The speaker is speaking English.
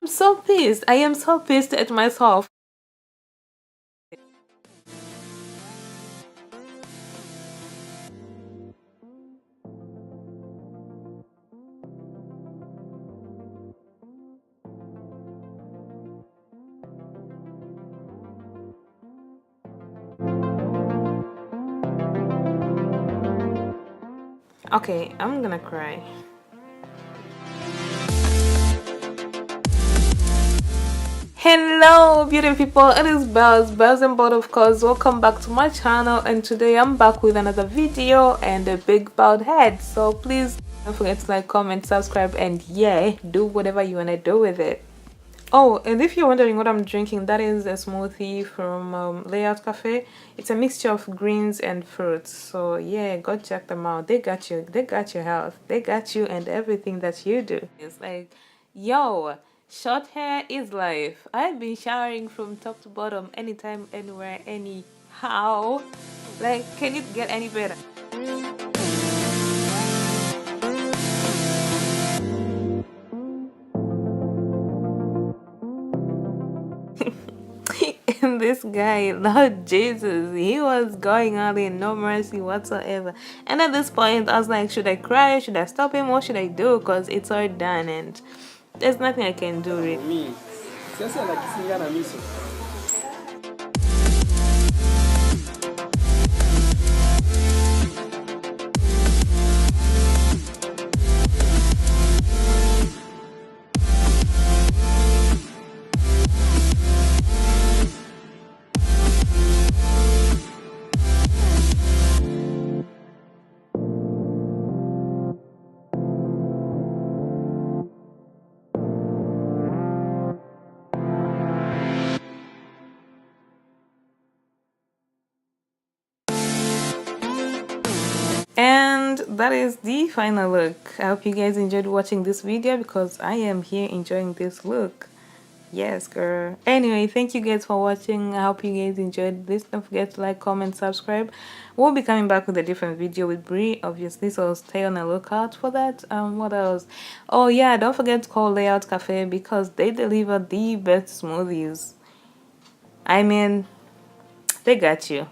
I'm so pissed. I am so pissed at myself. Okay, I'm gonna cry. Hello, beautiful people. It is Belz and Bree, of course. Welcome back to my channel, and today I'm back with another video and a big bald head. So please don't forget to like, comment, subscribe, and yeah, do whatever you wanna do with it. Oh, and if you're wondering what I'm drinking, that is a smoothie from Layout Cafe. It's a mixture of greens and fruits. So yeah, go check them out. They got you. They got your health. They got you and everything that you do. It's like, yo, short hair is life. I've been showering from top to bottom, anytime, anywhere, anyhow. Like, can it get any better? And this guy, Lord Jesus, he was going on in no mercy whatsoever. And at this point, I was like, should I cry? Should I stop him? What should I do? Because it's all done and there's nothing I can do really. Me, sasa nakisinga na miso. And that is the final look. I hope you guys enjoyed watching this video because I am here enjoying this look. Yes, girl. Anyway, thank you guys for watching. I hope you guys enjoyed this. Don't forget to like, comment, subscribe. We'll be coming back with a different video with Bree, obviously, so stay on the lookout for that. What else? Oh yeah, don't forget to call Layout Cafe because they deliver the best smoothies. I mean, they got you.